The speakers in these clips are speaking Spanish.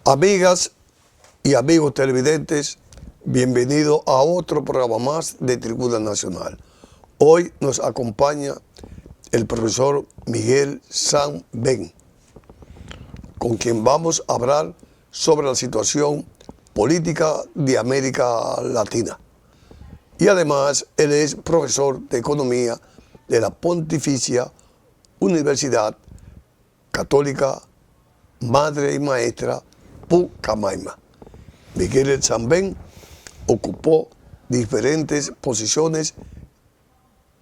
Amigas y amigos televidentes, bienvenidos a otro programa más de Tribuna Nacional. Hoy nos acompaña el profesor Miguel San Ben, con quien vamos a hablar sobre la situación política de América Latina. Y además, él es profesor de Economía de la Pontificia Universidad Católica Madre y Maestra Pucamaima. Miguel San Ben ocupó diferentes posiciones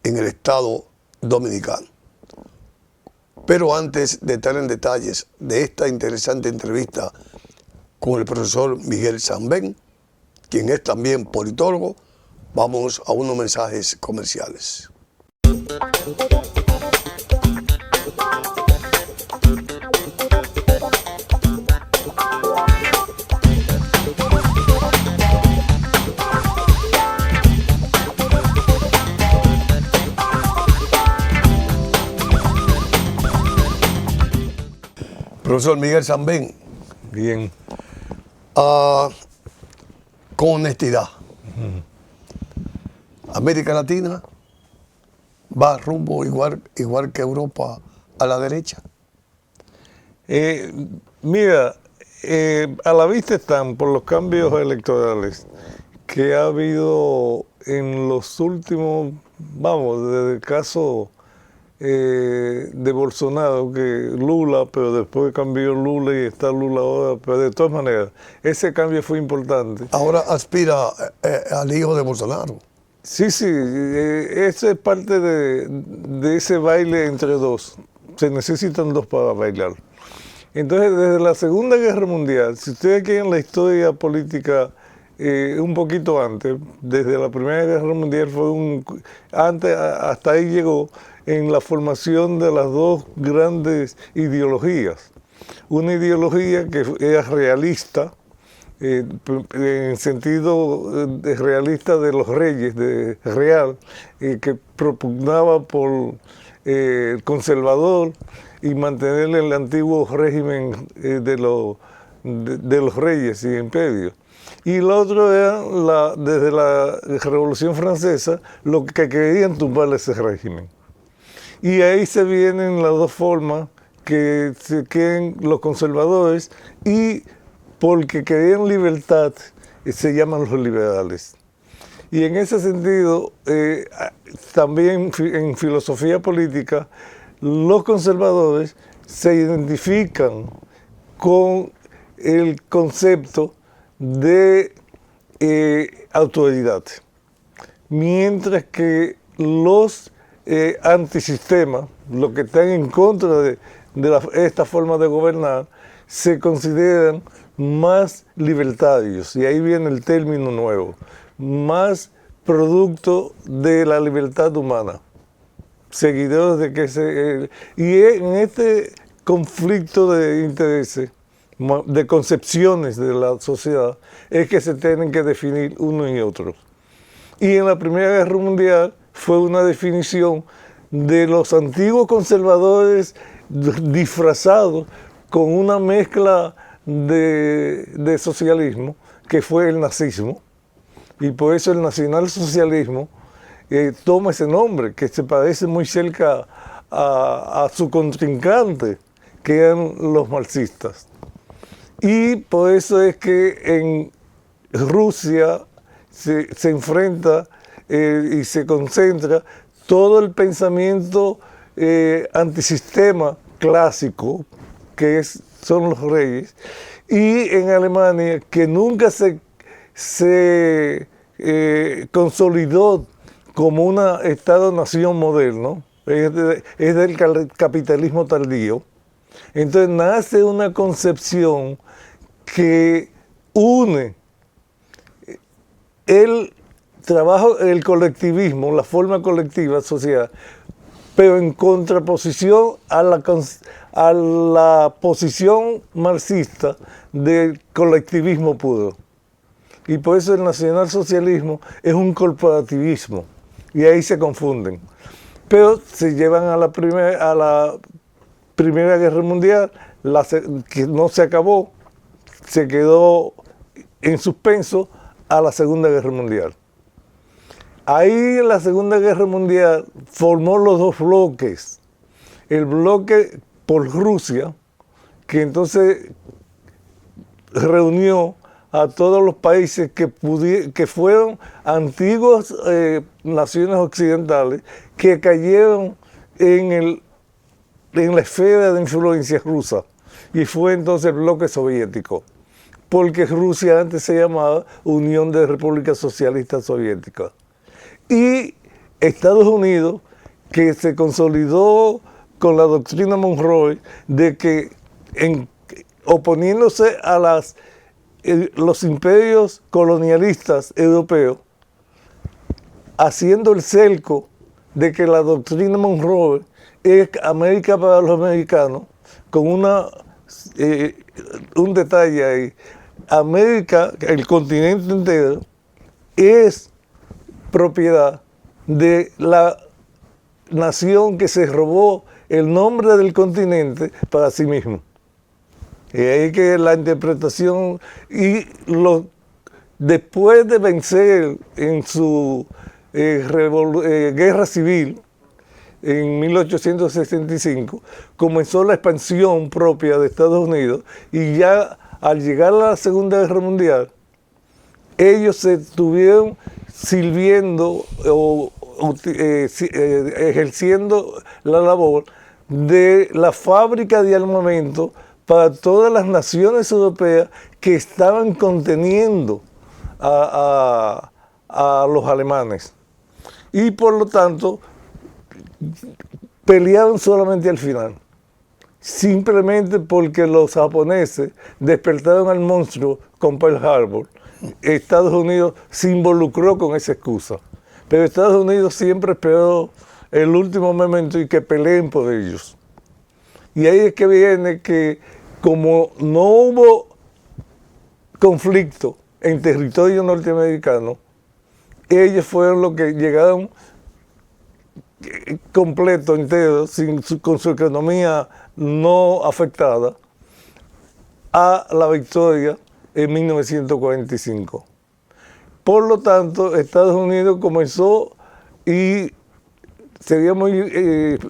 en el Estado Dominicano. Pero antes de entrar en detalles de esta interesante entrevista con el profesor Miguel San Ben, quien es también politólogo, vamos a unos mensajes comerciales. Profesor Miguel San Ben, Bien. Con honestidad, América Latina va rumbo igual que Europa a la derecha. Mira, a la vista están por los cambios electorales que ha habido en los últimos, desde el caso de Bolsonaro, que Lula, pero después cambió Lula y está Lula ahora, pero de todas maneras, ese cambio fue importante. Ahora aspira al hijo de Bolsonaro. Sí, eso es parte de ese baile entre dos. Se necesitan dos para bailar. Entonces, desde la Segunda Guerra Mundial, si ustedes quieren la historia política un poquito antes, desde la Primera Guerra Mundial hasta ahí llegó en la formación de las dos grandes ideologías. Una ideología que era realista, en sentido realista de los reyes, de real, que propugnaba por el conservador y mantener el antiguo régimen de los reyes y imperios. Y la otra era, desde la Revolución Francesa, lo que querían tumbar ese régimen. Y ahí se vienen las dos formas que se quieren los conservadores y porque querían libertad se llaman los liberales. Y en ese sentido, también en filosofía política, los conservadores se identifican con el concepto de autoridad, mientras que los antisistemas, los que están en contra de esta forma de gobernar, se consideran más libertarios, y ahí viene el término nuevo, más producto de la libertad humana, seguidores de que y en este conflicto de intereses, de concepciones de la sociedad, es que se tienen que definir unos y otros. Y en la Primera Guerra Mundial fue una definición de los antiguos conservadores disfrazados con una mezcla de socialismo, que fue el nazismo, y por eso el nacionalsocialismo toma ese nombre, que se parece muy cerca a su contrincante, que eran los marxistas. Y por eso es que en Rusia se enfrenta y se concentra todo el pensamiento antisistema clásico, que son los reyes, y en Alemania, que nunca se consolidó como un Estado-nación moderno, es del capitalismo tardío. Entonces nace una concepción que une el trabajo, el colectivismo, la forma colectiva, sociedad, pero en contraposición a la posición marxista del colectivismo puro. Y por eso el nacionalsocialismo es un corporativismo, y ahí se confunden. Pero se llevan a la Primera Guerra Mundial, que no se acabó, se quedó en suspenso a la Segunda Guerra Mundial. Ahí en la Segunda Guerra Mundial formó los dos bloques. El bloque por Rusia, que entonces reunió a todos los países que fueron antiguas naciones occidentales que cayeron en la esfera de influencia rusa. Y fue entonces el bloque soviético, porque Rusia antes se llamaba Unión de Repúblicas Socialistas Soviéticas. Y Estados Unidos, que se consolidó con la doctrina Monroe de que oponiéndose a los imperios colonialistas europeos, haciendo el cerco de que la doctrina Monroe es América para los americanos, con un detalle ahí: América, el continente entero, es propiedad de la nación que se robó el nombre del continente para sí mismo. Y ahí que la interpretación, después de vencer en su guerra civil en 1865, comenzó la expansión propia de Estados Unidos, y ya al llegar a la Segunda Guerra Mundial, ellos se estuvieron sirviendo o ejerciendo la labor de la fábrica de armamento para todas las naciones europeas que estaban conteniendo a los alemanes. Y por lo tanto, pelearon solamente al final, simplemente porque los japoneses despertaron al monstruo con Pearl Harbor. Estados Unidos se involucró con esa excusa, pero Estados Unidos siempre esperó el último momento y que peleen por ellos. Y ahí es que viene que, como no hubo conflicto en territorio norteamericano, ellos fueron los que llegaron completo, entero, con su economía no afectada, a la victoria en 1945. Por lo tanto, Estados Unidos comenzó, y sería muy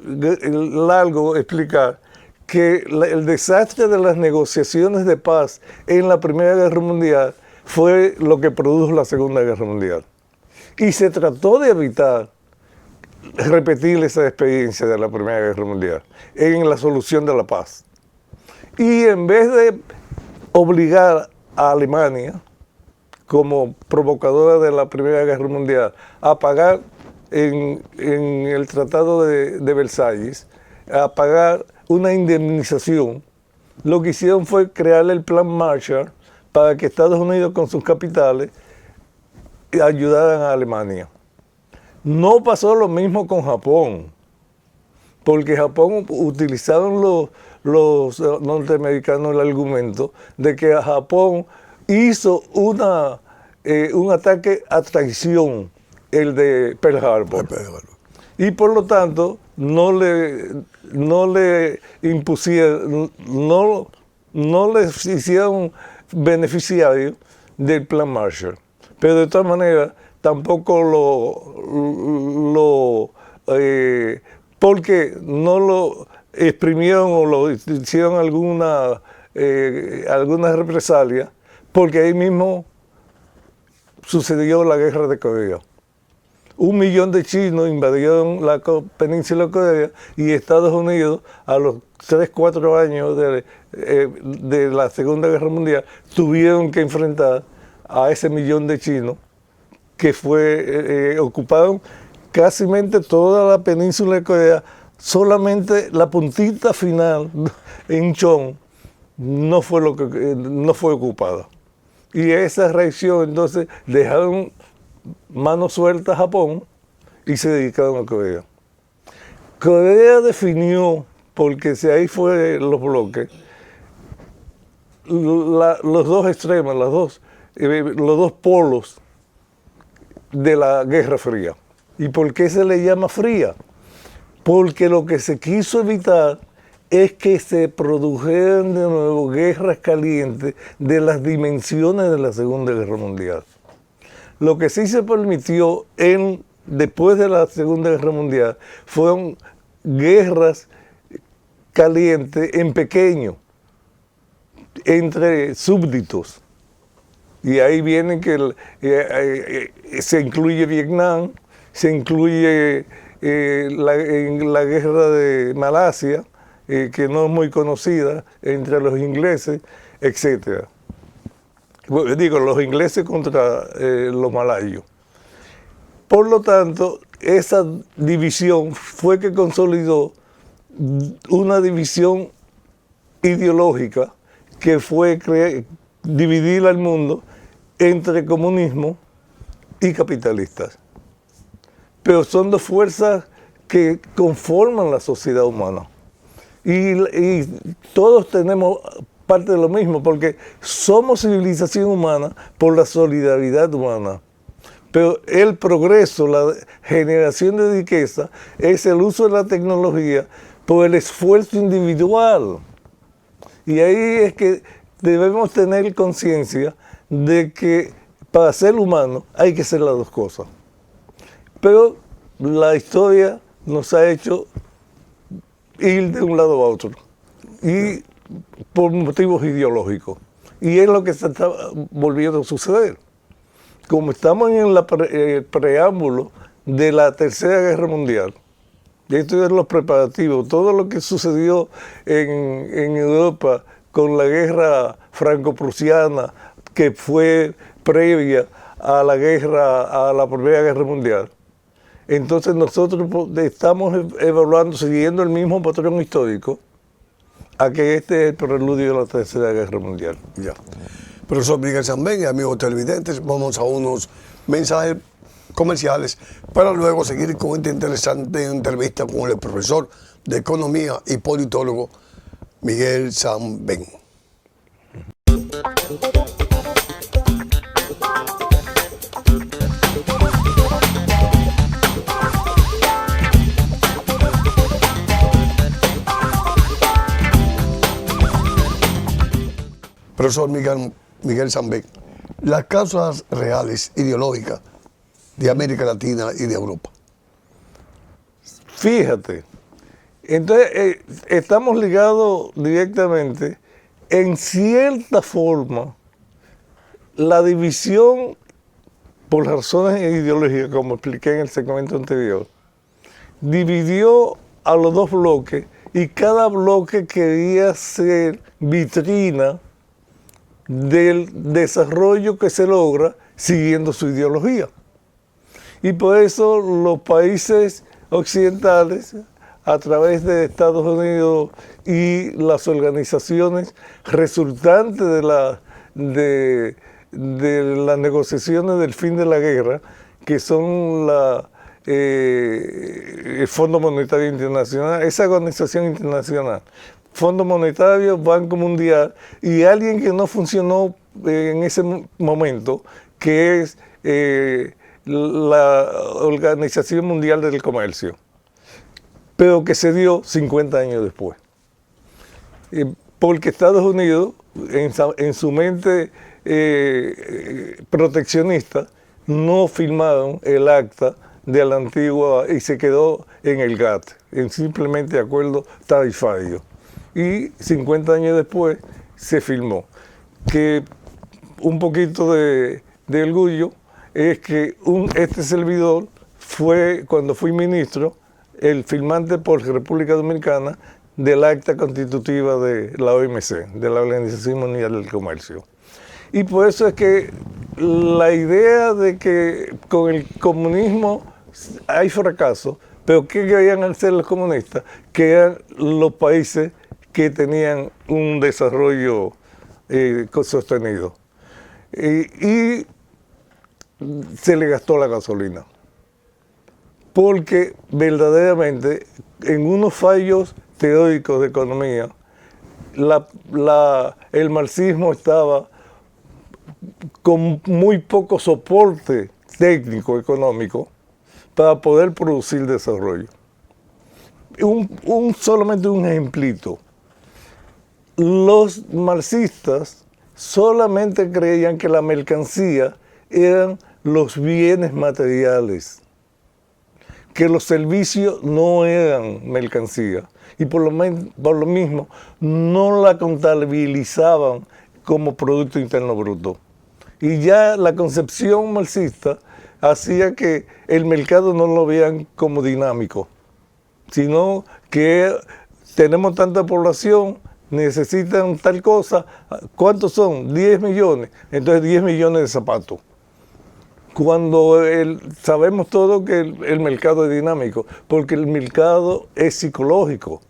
largo explicar, que el desastre de las negociaciones de paz en la Primera Guerra Mundial fue lo que produjo la Segunda Guerra Mundial. Y se trató de evitar repetir esa experiencia de la Primera Guerra Mundial en la solución de la paz. Y en vez de obligar a Alemania, como provocadora de la Primera Guerra Mundial, a pagar en el Tratado de Versalles, a pagar una indemnización, lo que hicieron fue crear el Plan Marshall para que Estados Unidos, con sus capitales, ayudaran a Alemania. No pasó lo mismo con Japón, porque Japón utilizaron los norteamericanos el argumento de que Japón hizo un ataque a traición, el de Pearl Harbor. Y por lo tanto no le impusieron, no les hicieron beneficiarios del Plan Marshall. Pero de todas maneras tampoco porque no lo exprimieron o lo hicieron alguna represalia, porque ahí mismo sucedió la Guerra de Corea. 1 millón de chinos invadieron la península de Corea, y Estados Unidos, a los 3-4 años de la Segunda Guerra Mundial, tuvieron que enfrentar a ese 1 millón de chinos que ocuparon casi toda la península de Corea. Solamente la puntita final, Incheon, no fue ocupada. Y esa reacción, entonces, dejaron mano suelta a Japón y se dedicaron a Corea. Corea definió, porque ahí fue los bloques, los dos extremos, los dos polos de la Guerra Fría. ¿Y por qué se le llama fría? Porque lo que se quiso evitar es que se produjeran de nuevo guerras calientes de las dimensiones de la Segunda Guerra Mundial. Lo que sí se permitió después de la Segunda Guerra Mundial fueron guerras calientes en pequeño, entre súbditos. Y ahí viene que se incluye Vietnam, se incluye la guerra de Malasia, que no es muy conocida, entre los ingleses, etc. Digo, los ingleses contra los malayos. Por lo tanto, esa división fue que consolidó una división ideológica que fue dividir al mundo entre comunismo y capitalistas. Pero son dos fuerzas que conforman la sociedad humana. Y todos tenemos parte de lo mismo, porque somos civilización humana por la solidaridad humana. Pero el progreso, la generación de riqueza, es el uso de la tecnología por el esfuerzo individual. Y ahí es que debemos tener conciencia de que para ser humano hay que hacer las dos cosas. Pero la historia nos ha hecho ir de un lado a otro, y por motivos ideológicos. Y es lo que se está volviendo a suceder. Como estamos en el preámbulo de la Tercera Guerra Mundial, y esto es los preparativos, todo lo que sucedió en Europa con la guerra franco-prusiana, que fue previa a la Primera Guerra Mundial. Entonces nosotros estamos evaluando, siguiendo el mismo patrón histórico, a que este es el preludio de la Tercera Guerra Mundial. Ya. Profesor Miguel Sambén y amigos televidentes, vamos a unos mensajes comerciales para luego seguir con esta interesante entrevista con el profesor de Economía y politólogo Miguel Sambén. Profesor Miguel Sambén, las causas reales ideológicas de América Latina y de Europa. Fíjate, entonces estamos ligados directamente, en cierta forma, la división por razones ideológicas, como expliqué en el segmento anterior, dividió a los dos bloques y cada bloque quería ser vitrina del desarrollo que se logra siguiendo su ideología. Y por eso los países occidentales, a través de Estados Unidos y las organizaciones resultantes de las negociaciones del fin de la guerra, que son el Fondo Monetario Internacional, esa organización internacional, Fondo Monetario, Banco Mundial, y alguien que no funcionó en ese momento, que es la Organización Mundial del Comercio, pero que se dio 50 años después. Porque Estados Unidos, en su mente proteccionista, no firmaron el acta de la antigua y se quedó en el GATT, en simplemente acuerdo tarifario. Y 50 años después se firmó. Que un poquito de orgullo es que este servidor fue, cuando fui ministro, el firmante por República Dominicana del acta constitutiva de la OMC, de la Organización Mundial del Comercio. Y por eso es que la idea de que con el comunismo hay fracaso, pero ¿qué querían hacer los comunistas? Que eran los países que tenían un desarrollo sostenido. Y se le gastó la gasolina. Porque verdaderamente en unos fallos teóricos de economía, el marxismo estaba con muy poco soporte técnico económico para poder producir desarrollo. solamente un ejemplito. Los marxistas solamente creían que la mercancía eran los bienes materiales, que los servicios no eran mercancía y por lo mismo no la contabilizaban como Producto Interno Bruto. Y ya la concepción marxista hacía que el mercado no lo vean como dinámico, sino que tenemos tanta población, necesitan tal cosa, ¿cuántos son? 10 millones, entonces 10 millones de zapatos. Cuando sabemos todo que el mercado es dinámico, porque el mercado es psicológico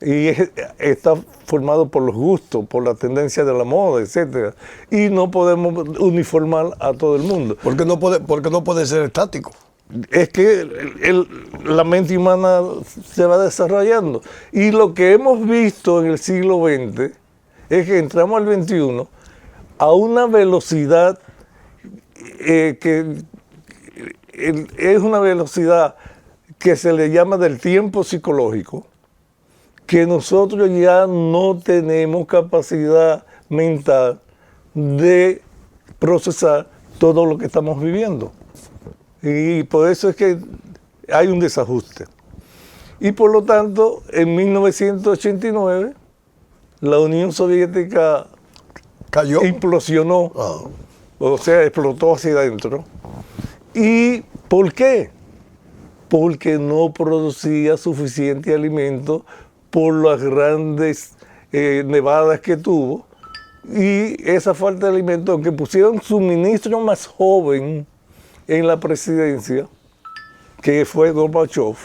y está formado por los gustos, por la tendencia de la moda, etc. Y no podemos uniformar a todo el mundo. Porque no puede ser estático. Es que la mente humana se va desarrollando. Y lo que hemos visto en el siglo XX es que entramos al XXI a una velocidad que es una velocidad que se le llama del tiempo psicológico, que nosotros ya no tenemos capacidad mental de procesar todo lo que estamos viviendo. Y por eso es que hay un desajuste. Y por lo tanto, en 1989, la Unión Soviética Cayó. implosionó, o sea, explotó hacia adentro. ¿Y por qué? Porque no producía suficiente alimento por las grandes nevadas que tuvo. Y esa falta de alimento, aunque pusieron su ministro más joven en la presidencia, que fue Gorbachev,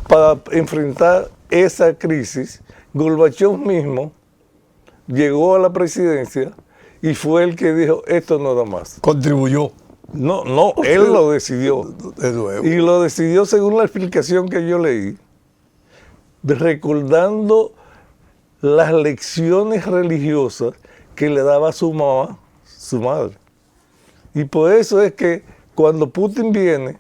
para enfrentar esa crisis, Gorbachev mismo llegó a la presidencia y fue el que dijo, esto no da más. Contribuyó. No, él lo decidió. De nuevo. Y lo decidió según la explicación que yo leí, recordando las lecciones religiosas que le daba su mamá, su madre. Y por eso es que cuando Putin viene,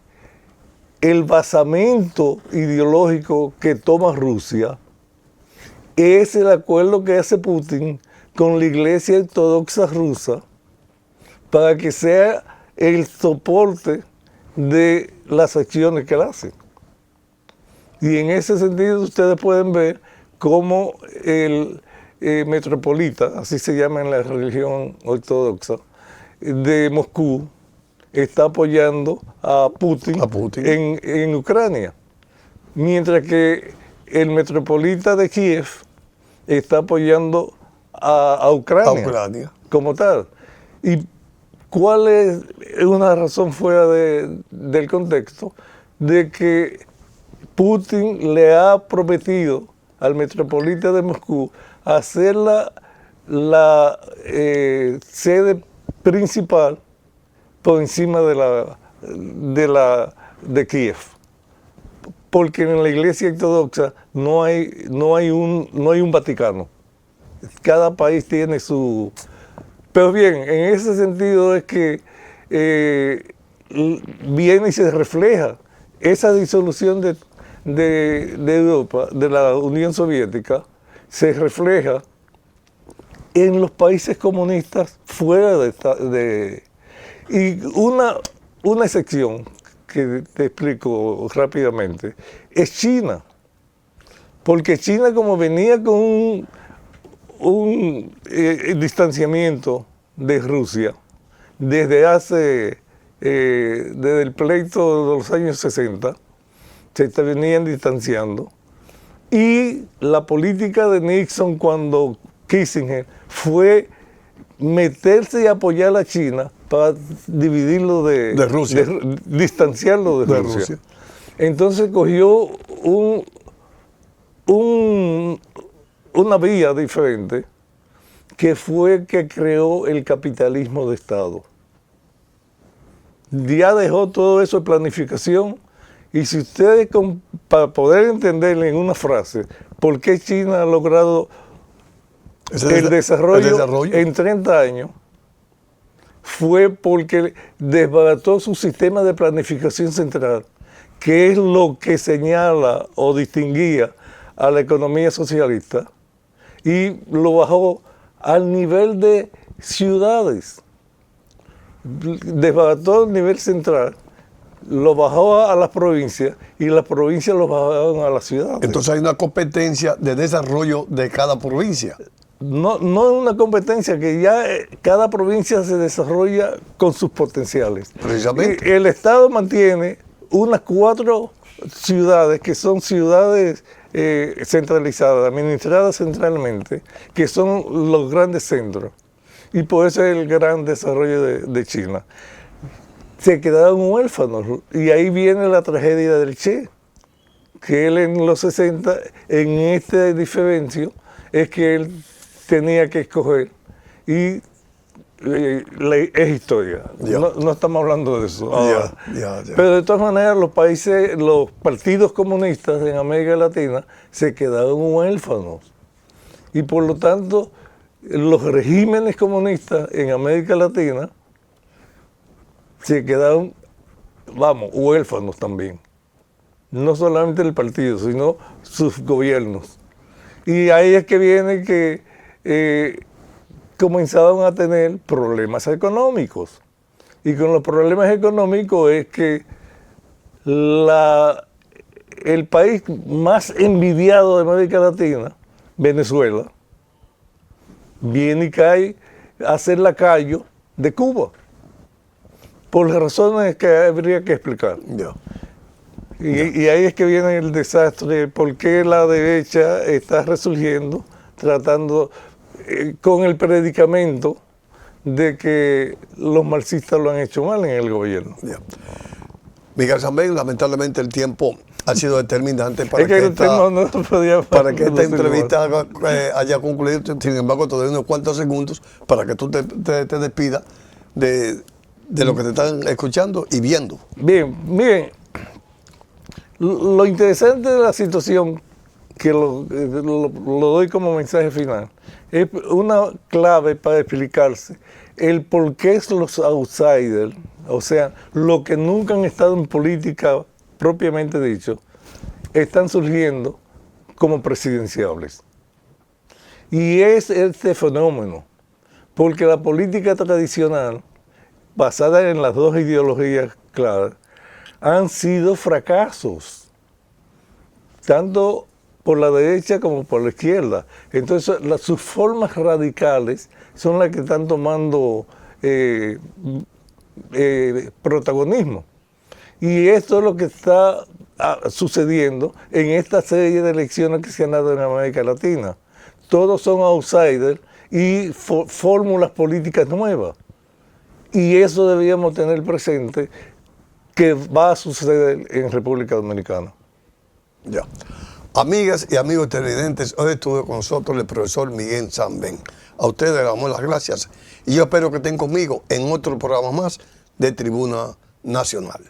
el basamento ideológico que toma Rusia es el acuerdo que hace Putin con la Iglesia Ortodoxa rusa para que sea el soporte de las acciones que él hace. Y en ese sentido ustedes pueden ver cómo el metropolita, así se llama en la religión ortodoxa, de Moscú, está apoyando a Putin, en Ucrania. Mientras que el metropolita de Kiev está apoyando a Ucrania como tal. ¿Y cuál es una razón fuera del contexto? De que Putin le ha prometido al metropolita de Moscú hacer la sede principal por encima de Kiev. Porque en la iglesia ortodoxa no hay un Vaticano. Cada país tiene su... Pero bien, en ese sentido es que viene y se refleja esa disolución de Europa, de la Unión Soviética, se refleja en los países comunistas fuera y una excepción que te explico rápidamente es China, porque China, como venía con un distanciamiento de Rusia desde el pleito de los años 60, se venían distanciando, y la política de Nixon cuando Kissinger fue meterse y apoyar a China para dividirlo de Rusia, distanciarlo de Rusia. Entonces cogió una vía diferente, que fue que creó el capitalismo de Estado. Ya dejó todo eso de planificación. Y si ustedes, para poder entenderle en una frase, por qué China ha logrado el desarrollo en 30 años, fue porque desbarató su sistema de planificación central, que es lo que señala o distinguía a la economía socialista, y lo bajó al nivel de ciudades. Desbarató el nivel central, lo bajó a las provincias y las provincias lo bajaron a las ciudades. Entonces hay una competencia de desarrollo de cada provincia. No es una competencia, que ya cada provincia se desarrolla con sus potenciales. Precisamente. Y el Estado mantiene unas 4 ciudades que son ciudades centralizadas, administradas centralmente, que son los grandes centros. Y por eso es el gran desarrollo de China. Se quedaron huérfanos, y ahí viene la tragedia del Che, que él en los 60, en este diferencio, es que él tenía que escoger, y es historia. No estamos hablando de eso ahora. Ya. Pero de todas maneras los partidos comunistas en América Latina se quedaron huérfanos, y por lo tanto los regímenes comunistas en América Latina se quedaron, huérfanos también. No solamente el partido, sino sus gobiernos. Y ahí es que viene que comenzaron a tener problemas económicos. Y con los problemas económicos es que el país más envidiado de América Latina, Venezuela, viene y cae a ser lacayo de Cuba, por las razones que habría que explicar. Y ahí es que viene el desastre, por qué la derecha está resurgiendo, tratando con el predicamento de que los marxistas lo han hecho mal en el gobierno. Miguel Sambén, lamentablemente el tiempo ha sido determinante para que esta entrevista haya concluido. Sin embargo, todavía unos cuantos segundos para que tú te despidas de lo que te están escuchando y viendo. Bien, miren, lo interesante de la situación, que lo doy como mensaje final, es una clave para explicarse el por qué los outsiders, o sea, los que nunca han estado en política propiamente dicho, están surgiendo como presidenciables. Y es este fenómeno, porque la política tradicional, basada en las 2 ideologías claras, han sido fracasos, tanto por la derecha como por la izquierda. Entonces, sus formas radicales son las que están tomando protagonismo. Y esto es lo que está sucediendo en esta serie de elecciones que se han dado en América Latina. Todos son outsiders y fórmulas políticas nuevas. Y eso deberíamos tener presente, que va a suceder en República Dominicana. Amigas y amigos televidentes, hoy estuve con nosotros el profesor Miguel Sambén. A ustedes les damos las gracias y yo espero que estén conmigo en otro programa más de Tribuna Nacional.